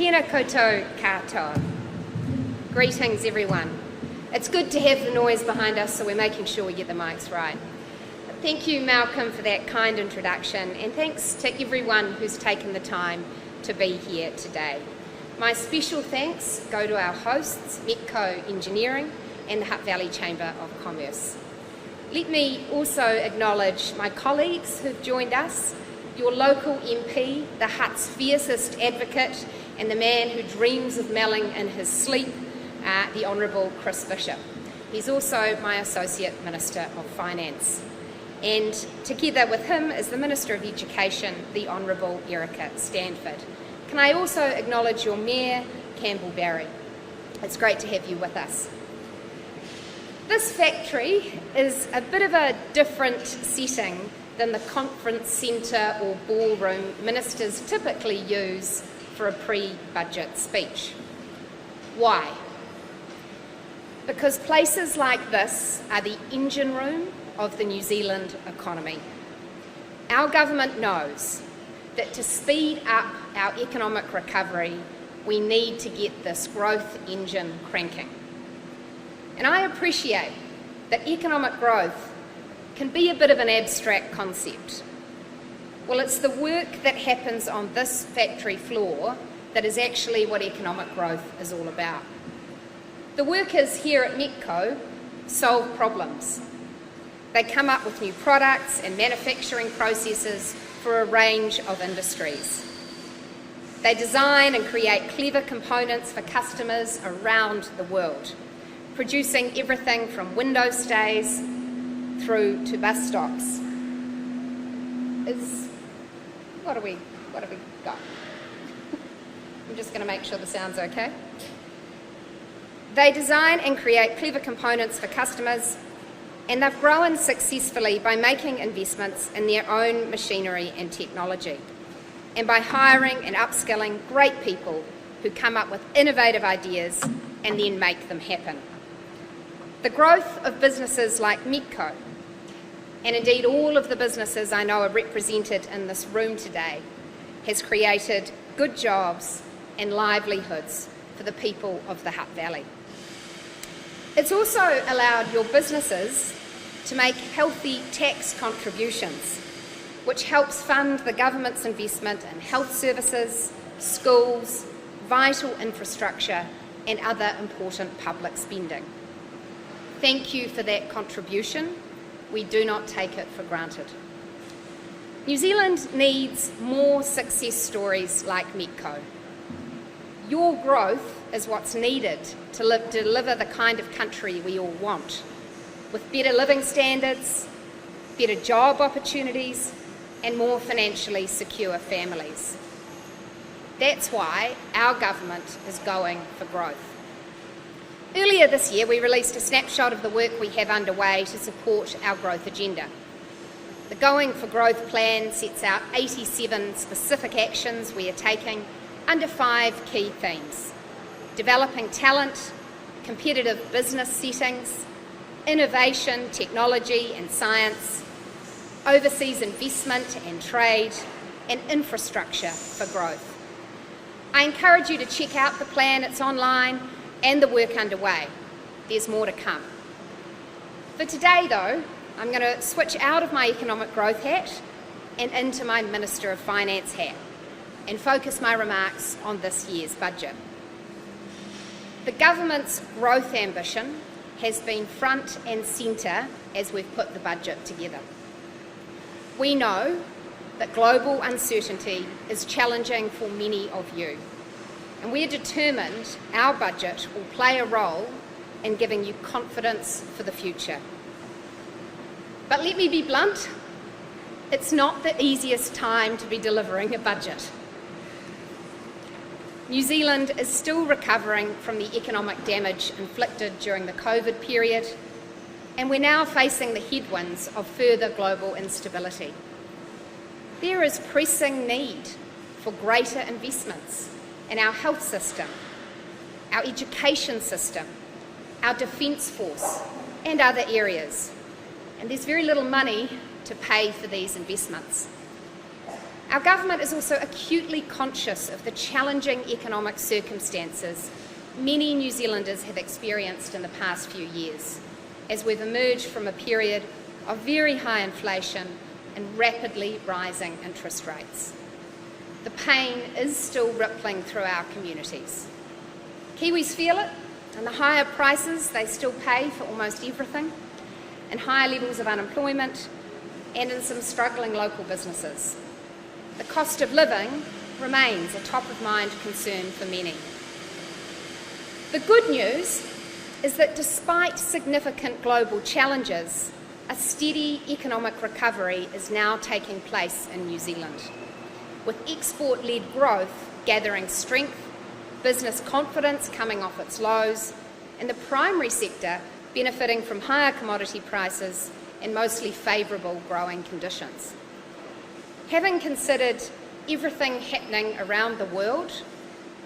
Tēnā koutou katoa. Greetings, everyone. It's good to have the noise behind us, so we're making sure we get the mics right. Thank you, Malcolm, for that kind introduction, and thanks to everyone who's taken the time to be here today. My special thanks go to our hosts, Metco Engineering and the Hutt Valley Chamber of Commerce. Let me also acknowledge my colleagues who've joined us, your local MP, the Hutt's fiercest advocate, and the man who dreams of melling in his sleep, the Honourable Chris Bishop. He's also my Associate Minister of Finance. And together with him is the Minister of Education, the Honourable Erica Stanford. Can I also acknowledge your Mayor, Campbell Barry? It's great to have you with us. This factory is a bit of a different setting than the conference centre or ballroom ministers typically use for a pre-budget speech. Why? Because places like this are the engine room of the New Zealand economy. Our government knows that to speed up our economic recovery, we need to get this growth engine cranking. And I appreciate that economic growth can be a bit of an abstract concept. Well, it's the work that happens on this factory floor that is actually what economic growth is all about. The workers here at Metco solve problems. They come up with new products and manufacturing processes for a range of industries. They design and create clever components for customers around the world, producing everything from window stays through to bus stops. What do we got? I'm just going to make sure the sound's okay. They design and create clever components for customers, and they've grown successfully by making investments in their own machinery and technology, and by hiring and upskilling great people who come up with innovative ideas and then make them happen. The growth of businesses like Metco, and indeed all of the businesses I know are represented in this room today, has created good jobs and livelihoods for the people of the Hutt Valley. It's also allowed your businesses to make healthy tax contributions, which helps fund the government's investment in health services, schools, vital infrastructure and other important public spending. Thank you for that contribution. We do not take it for granted. New Zealand needs more success stories like Metco. Your growth is what's needed to deliver the kind of country we all want, with better living standards, better job opportunities, and more financially secure families. That's why our government is going for growth. Earlier this year, we released a snapshot of the work we have underway to support our growth agenda. The Going for Growth plan sets out 87 specific actions we are taking under 5 key themes: developing talent, competitive business settings, innovation, technology and science, overseas investment and trade, and infrastructure for growth. I encourage you to check out the plan. It's online, and the work underway. There's more to come. For today, though, I'm going to switch out of my economic growth hat and into my Minister of Finance hat and focus my remarks on this year's budget. The government's growth ambition has been front and centre as we've put the budget together. We know that global uncertainty is challenging for many of you, and we are determined our budget will play a role in giving you confidence for the future. But let me be blunt, it's not the easiest time to be delivering a budget. New Zealand is still recovering from the economic damage inflicted during the COVID period, and we're now facing the headwinds of further global instability. There is pressing need for greater investments in our health system, our education system, our defence force and other areas. And there's very little money to pay for these investments. Our government is also acutely conscious of the challenging economic circumstances many New Zealanders have experienced in the past few years, as we've emerged from a period of very high inflation and rapidly rising interest rates. The pain is still rippling through our communities. Kiwis feel it, and the higher prices they still pay for almost everything, and higher levels of unemployment, and in some struggling local businesses. The cost of living remains a top-of-mind concern for many. The good news is that despite significant global challenges, a steady economic recovery is now taking place in New Zealand, with export-led growth gathering strength, business confidence coming off its lows, and the primary sector benefiting from higher commodity prices and mostly favourable growing conditions. Having considered everything happening around the world,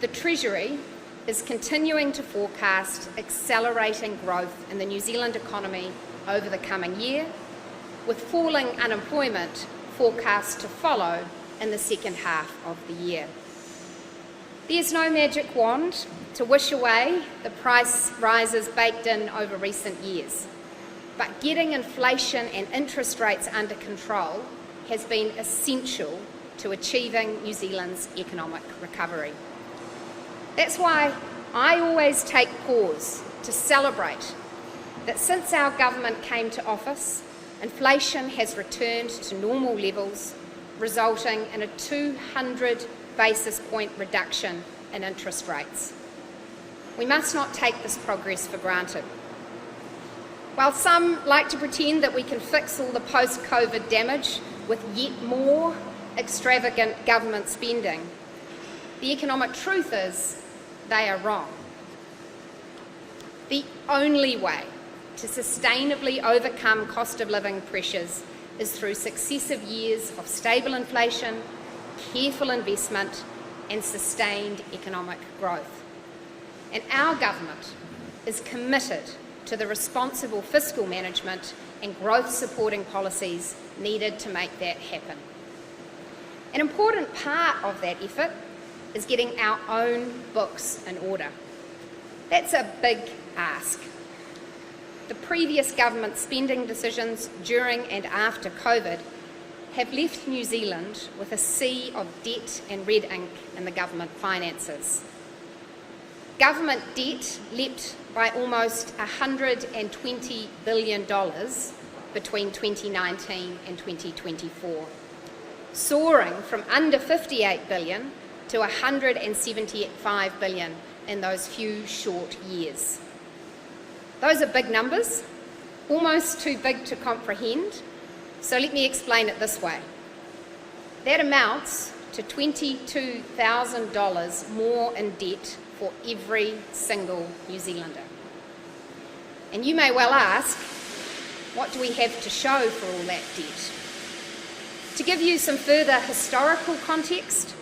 the Treasury is continuing to forecast accelerating growth in the New Zealand economy over the coming year, with falling unemployment forecast to follow in the second half of the year. There's no magic wand to wish away the price rises baked in over recent years, but getting inflation and interest rates under control has been essential to achieving New Zealand's economic recovery. That's why I always take pause to celebrate that since our government came to office, inflation has returned to normal levels, resulting in a 200 basis point reduction in interest rates. We must not take this progress for granted. While some like to pretend that we can fix all the post-COVID damage with yet more extravagant government spending, the economic truth is they are wrong. The only way to sustainably overcome cost of living pressures is through successive years of stable inflation, careful investment and sustained economic growth. And our government is committed to the responsible fiscal management and growth supporting policies needed to make that happen. An important part of that effort is getting our own books in order. That's a big ask. The previous government spending decisions during and after COVID have left New Zealand with a sea of debt and red ink in the government finances. Government debt leapt by almost $120 billion between 2019 and 2024, soaring from under $58 billion to $175 billion in those few short years. Those are big numbers, almost too big to comprehend, so let me explain it this way. That amounts to $22,000 more in debt for every single New Zealander. And you may well ask, what do we have to show for all that debt? To give you some further historical context,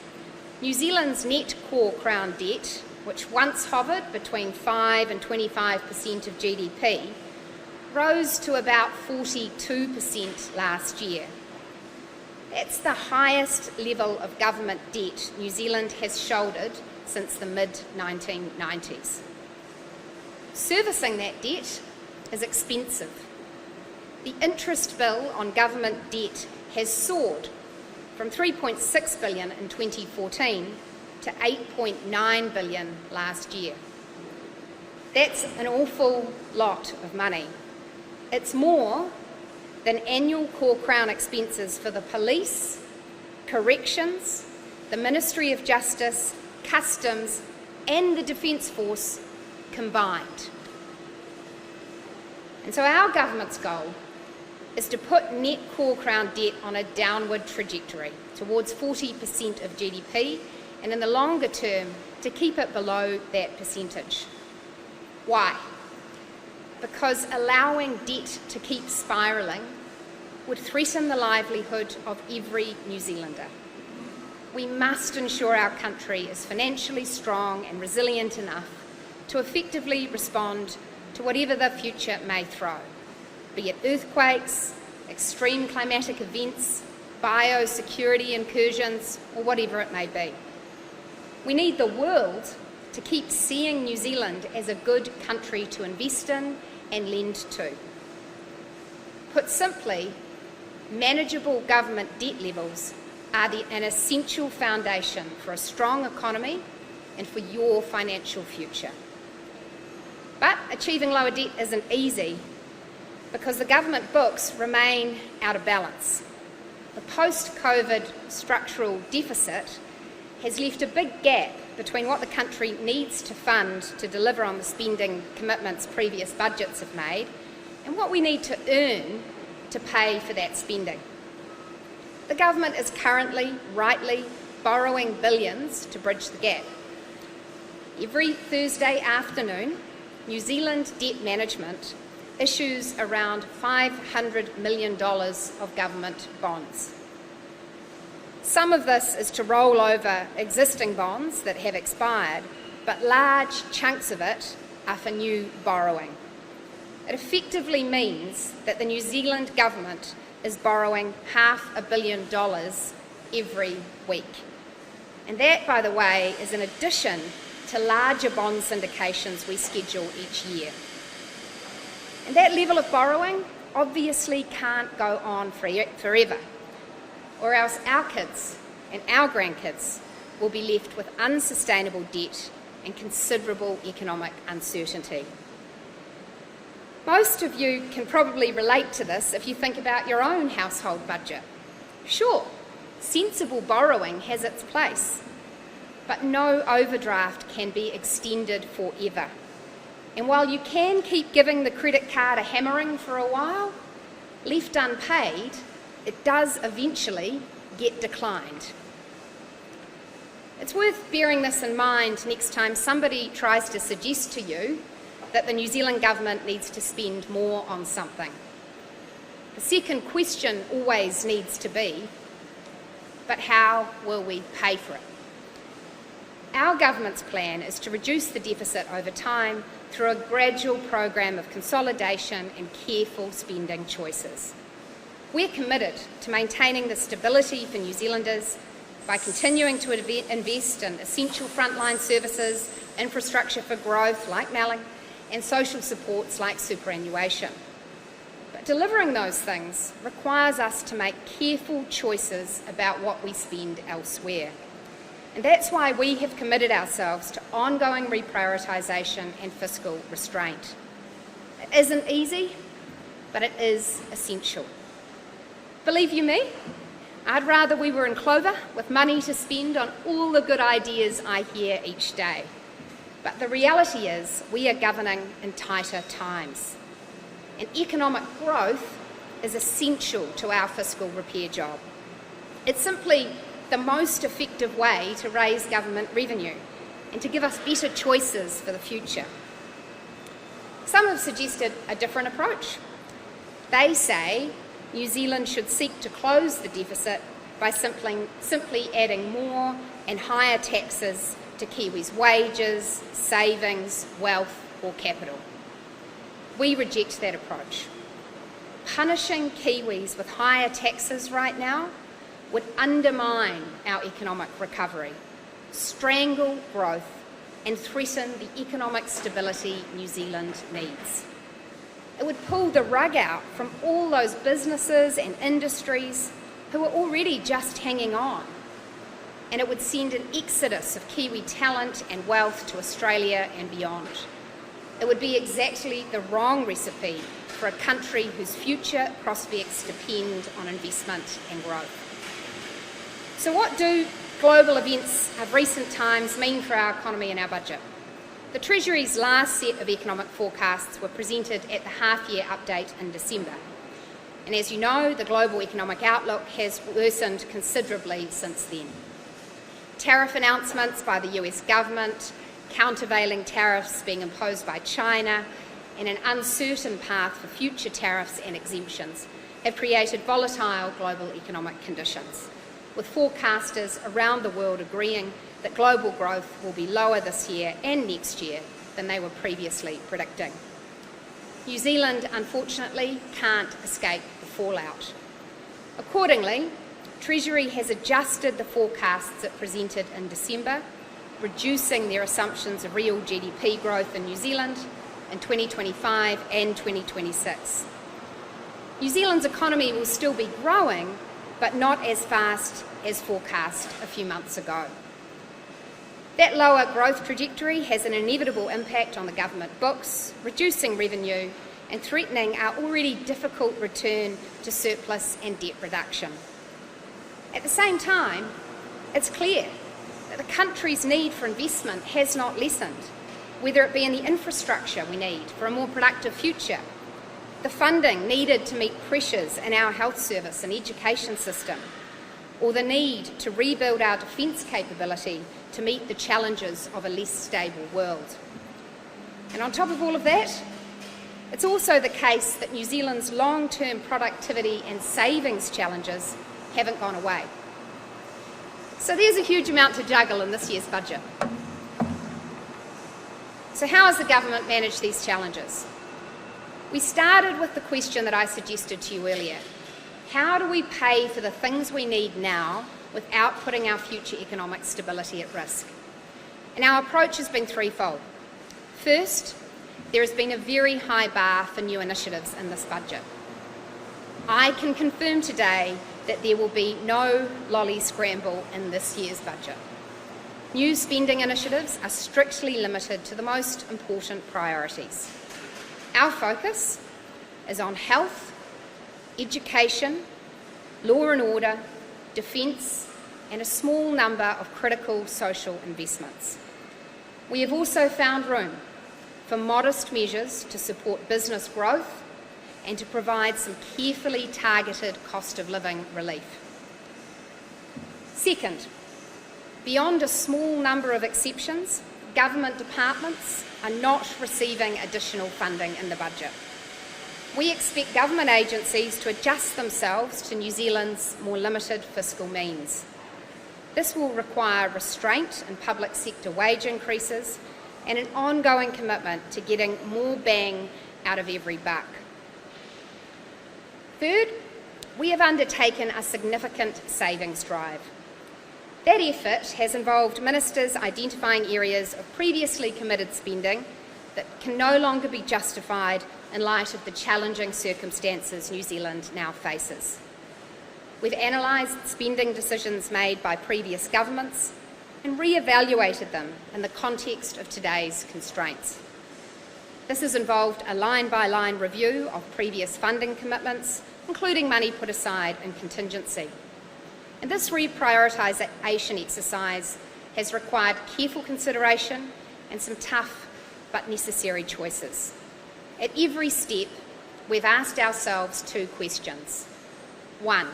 New Zealand's net core crown debt, which once hovered between 5 and 25% of GDP, rose to about 42% last year. That's the highest level of government debt New Zealand has shouldered since the mid-1990s. Servicing that debt is expensive. The interest bill on government debt has soared from $3.6 billion in 2014 to $8.9 billion last year. That's an awful lot of money. It's more than annual core crown expenses for the police, corrections, the Ministry of Justice, Customs and the Defence Force combined. And so our government's goal is to put net core crown debt on a downward trajectory towards 40% of GDP and in the longer term to keep it below that percentage. Why? Because allowing debt to keep spiralling would threaten the livelihood of every New Zealander. We must ensure our country is financially strong and resilient enough to effectively respond to whatever the future may throw, be it earthquakes, extreme climatic events, biosecurity incursions, or whatever it may be. We need the world to keep seeing New Zealand as a good country to invest in and lend to. Put simply, manageable government debt levels are an essential foundation for a strong economy and for your financial future. But achieving lower debt isn't easy because the government books remain out of balance. The post-COVID structural deficit has left a big gap between what the country needs to fund to deliver on the spending commitments previous budgets have made and what we need to earn to pay for that spending. The government is currently, rightly, borrowing billions to bridge the gap. Every Thursday afternoon, New Zealand Debt Management issues around $500 million of government bonds. Some of this is to roll over existing bonds that have expired, but large chunks of it are for new borrowing. It effectively means that the New Zealand government is borrowing $500 million every week. And that, by the way, is in addition to larger bond syndications we schedule each year. And that level of borrowing obviously can't go on forever, or else our kids and our grandkids will be left with unsustainable debt and considerable economic uncertainty. Most of you can probably relate to this if you think about your own household budget. Sure, sensible borrowing has its place, but no overdraft can be extended forever. And while you can keep giving the credit card a hammering for a while, left unpaid, it does eventually get declined. It's worth bearing this in mind next time somebody tries to suggest to you that the New Zealand government needs to spend more on something. The second question always needs to be, but how will we pay for it? Our government's plan is to reduce the deficit over time through a gradual program of consolidation and careful spending choices. We're committed to maintaining the stability for New Zealanders by continuing to invest in essential frontline services, infrastructure for growth like Melling, and social supports like superannuation. But delivering those things requires us to make careful choices about what we spend elsewhere. And that's why we have committed ourselves to ongoing reprioritisation and fiscal restraint. It isn't easy, but it is essential. Believe you me, I'd rather we were in clover with money to spend on all the good ideas I hear each day. But the reality is we are governing in tighter times. And economic growth is essential to our fiscal repair job. It's simply the most effective way to raise government revenue and to give us better choices for the future. Some have suggested a different approach. They say New Zealand should seek to close the deficit by simply adding more and higher taxes to Kiwis' wages, savings, wealth or capital. We reject that approach. Punishing Kiwis with higher taxes right now would undermine our economic recovery, strangle growth and threaten the economic stability New Zealand needs. It would pull the rug out from all those businesses and industries who are already just hanging on. And it would send an exodus of Kiwi talent and wealth to Australia and beyond. It would be exactly the wrong recipe for a country whose future prospects depend on investment and growth. So what do global events of recent times mean for our economy and our budget? The Treasury's last set of economic forecasts were presented at the half-year update in December. And as you know, the global economic outlook has worsened considerably since then. Tariff announcements by the US government, countervailing tariffs being imposed by China, and an uncertain path for future tariffs and exemptions have created volatile global economic conditions, with forecasters around the world agreeing that global growth will be lower this year and next year than they were previously predicting. New Zealand, unfortunately, can't escape the fallout. Accordingly, Treasury has adjusted the forecasts it presented in December, reducing their assumptions of real GDP growth in New Zealand in 2025 and 2026. New Zealand's economy will still be growing, but not as fast as forecast a few months ago. That lower growth trajectory has an inevitable impact on the government books, reducing revenue and threatening our already difficult return to surplus and debt reduction. At the same time, it's clear that the country's need for investment has not lessened, whether it be in the infrastructure we need for a more productive future, the funding needed to meet pressures in our health service and education system, or the need to rebuild our defence capability to meet the challenges of a less stable world. And on top of all of that, it's also the case that New Zealand's long-term productivity and savings challenges haven't gone away. So there's a huge amount to juggle in this year's budget. So how has the government managed these challenges? We started with the question that I suggested to you earlier. How do we pay for the things we need now without putting our future economic stability at risk? And our approach has been threefold. First, there has been a very high bar for new initiatives in this budget. I can confirm today that there will be no lolly scramble in this year's budget. New spending initiatives are strictly limited to the most important priorities. Our focus is on health, education, law and order, defence, and a small number of critical social investments. We have also found room for modest measures to support business growth and to provide some carefully targeted cost of living relief. Second, beyond a small number of exceptions, government departments are not receiving additional funding in the budget. We expect government agencies to adjust themselves to New Zealand's more limited fiscal means. This will require restraint in public sector wage increases and an ongoing commitment to getting more bang out of every buck. Third, we have undertaken a significant savings drive. That effort has involved ministers identifying areas of previously committed spending that can no longer be justified in light of the challenging circumstances New Zealand now faces. We've analysed spending decisions made by previous governments and re-evaluated them in the context of today's constraints. This has involved a line-by-line review of previous funding commitments, including money put aside in contingency. And this reprioritisation exercise has required careful consideration and some tough but necessary choices. At every step, we've asked ourselves two questions. One,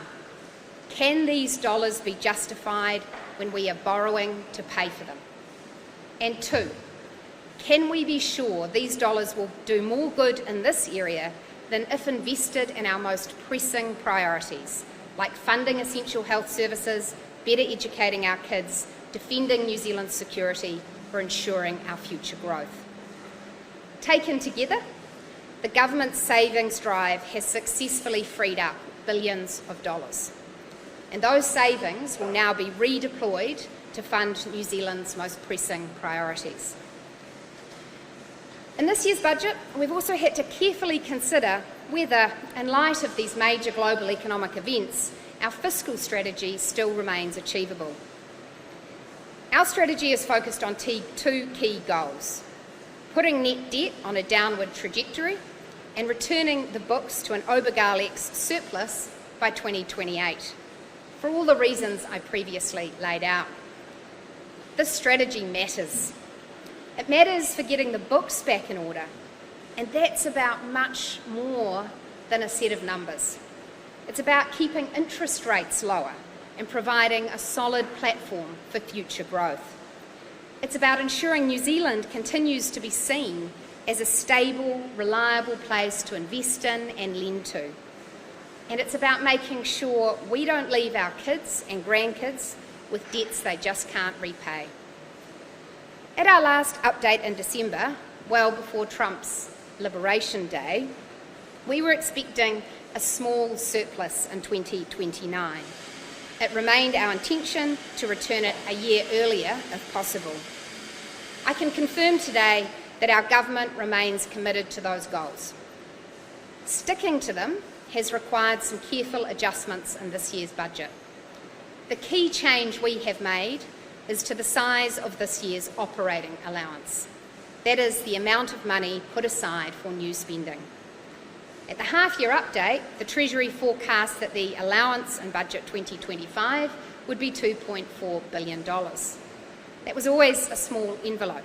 can these dollars be justified when we are borrowing to pay for them? And two, can we be sure these dollars will do more good in this area than if invested in our most pressing priorities, like funding essential health services, better educating our kids, defending New Zealand's security, or ensuring our future growth? Taken together, the government's savings drive has successfully freed up billions of dollars. And those savings will now be redeployed to fund New Zealand's most pressing priorities. In this year's budget, we've also had to carefully consider whether, in light of these major global economic events, our fiscal strategy still remains achievable. Our strategy is focused on two key goals: putting net debt on a downward trajectory and returning the books to an Obergalex surplus by 2028, for all the reasons I previously laid out. This strategy matters. It matters for getting the books back in order, and that's about much more than a set of numbers. It's about keeping interest rates lower and providing a solid platform for future growth. It's about ensuring New Zealand continues to be seen as a stable, reliable place to invest in and lend to. And it's about making sure we don't leave our kids and grandkids with debts they just can't repay. At our last update in December, well before Trump's Liberation Day, we were expecting a small surplus in 2029. It remained our intention to return it a year earlier if possible. I can confirm today that our government remains committed to those goals. Sticking to them has required some careful adjustments in this year's budget. The key change we have made is to the size of this year's operating allowance. That is the amount of money put aside for new spending. At the half-year update, the Treasury forecast that the allowance in Budget 2025 would be $2.4 billion. That was always a small envelope.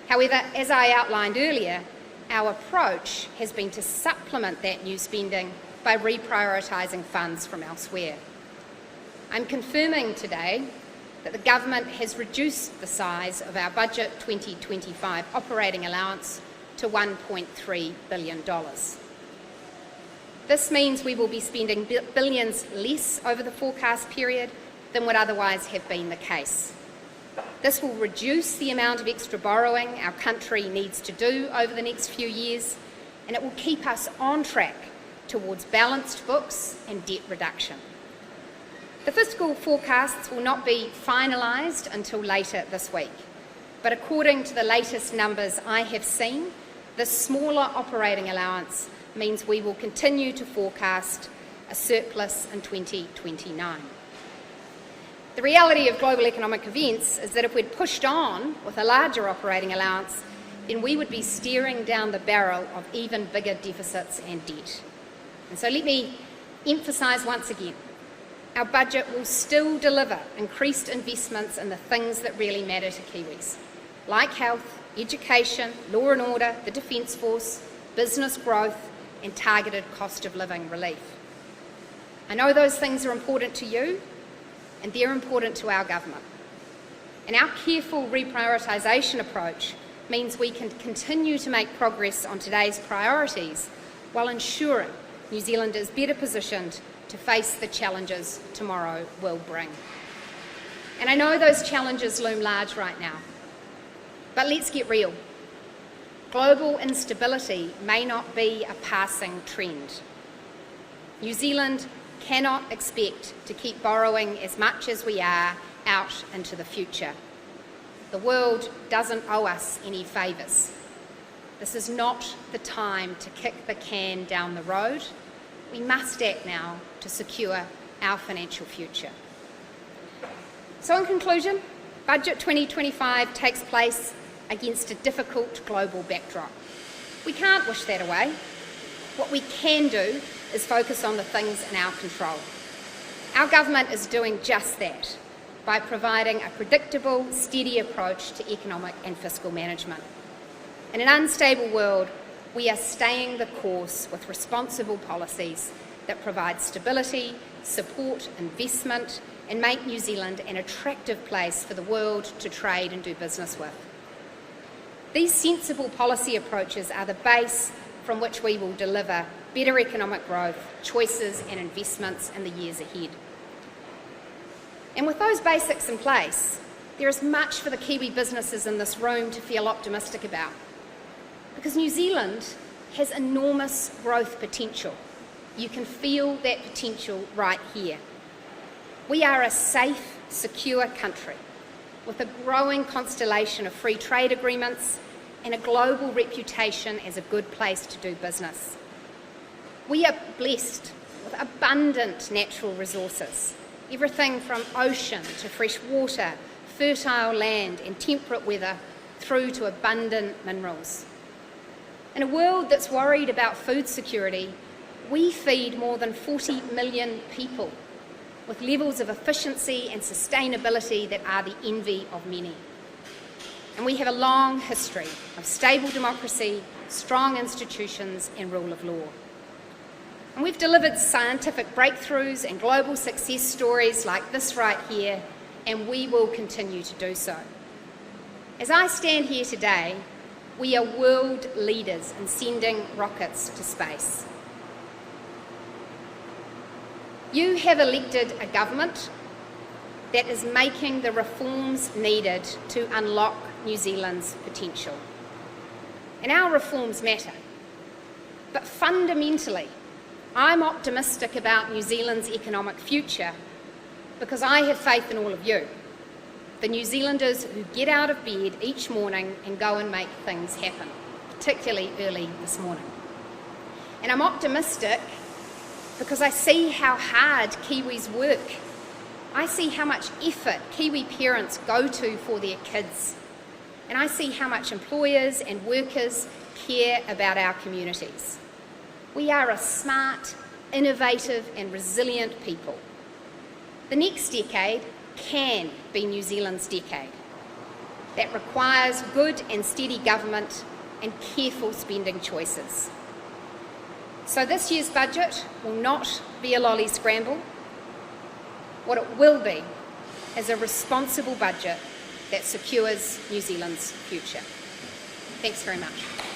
However, as I outlined earlier, our approach has been to supplement that new spending by reprioritising funds from elsewhere. I'm confirming today that the government has reduced the size of our Budget 2025 operating allowance to $1.3 billion. This means we will be spending billions less over the forecast period than would otherwise have been the case. This will reduce the amount of extra borrowing our country needs to do over the next few years, and it will keep us on track towards balanced books and debt reduction. The fiscal forecasts will not be finalised until later this week, but according to the latest numbers I have seen, the smaller operating allowance means we will continue to forecast a surplus in 2029. The reality of global economic events is that if we'd pushed on with a larger operating allowance, then we would be staring down the barrel of even bigger deficits and debt. And so let me emphasise once again, our budget will still deliver increased investments in the things that really matter to Kiwis, like health, education, law and order, the Defence Force, business growth, and targeted cost of living relief. I know those things are important to you, and they're important to our government. And our careful reprioritisation approach means we can continue to make progress on today's priorities while ensuring New Zealand is better positioned to face the challenges tomorrow will bring. And I know those challenges loom large right now, but let's get real. Global instability may not be a passing trend. New Zealand cannot expect to keep borrowing as much as we are out into the future. The world doesn't owe us any favours. This is not the time to kick the can down the road. We must act now to secure our financial future. So in conclusion, Budget 2025 takes place against a difficult global backdrop. We can't wish that away. What we can do is focus on the things in our control. Our government is doing just that by providing a predictable, steady approach to economic and fiscal management. In an unstable world, we are staying the course with responsible policies that provide stability, support investment, and make New Zealand an attractive place for the world to trade and do business with. These sensible policy approaches are the base from which we will deliver better economic growth, choices and investments in the years ahead. And with those basics in place, there is much for the Kiwi businesses in this room to feel optimistic about, because New Zealand has enormous growth potential. You can feel that potential right here. We are a safe, secure country with a growing constellation of free trade agreements and a global reputation as a good place to do business. We are blessed with abundant natural resources, everything from ocean to fresh water, fertile land and temperate weather, through to abundant minerals. In a world that's worried about food security, we feed more than 40 million people with levels of efficiency and sustainability that are the envy of many. And we have a long history of stable democracy, strong institutions and rule of law. And we've delivered scientific breakthroughs and global success stories like this right here, and we will continue to do so. As I stand here today, we are world leaders in sending rockets to space. You have elected a government that is making the reforms needed to unlock New Zealand's potential. And our reforms matter. But fundamentally, I'm optimistic about New Zealand's economic future because I have faith in all of you, the New Zealanders who get out of bed each morning and go and make things happen, particularly early this morning. And I'm optimistic because I see how hard Kiwis work. I see how much effort Kiwi parents go to for their kids. And I see how much employers and workers care about our communities. We are a smart, innovative and resilient people. The next decade can be New Zealand's decade. That requires good and steady government and careful spending choices. So this year's budget will not be a lolly scramble. What it will be is a responsible budget that secures New Zealand's future. Thanks very much.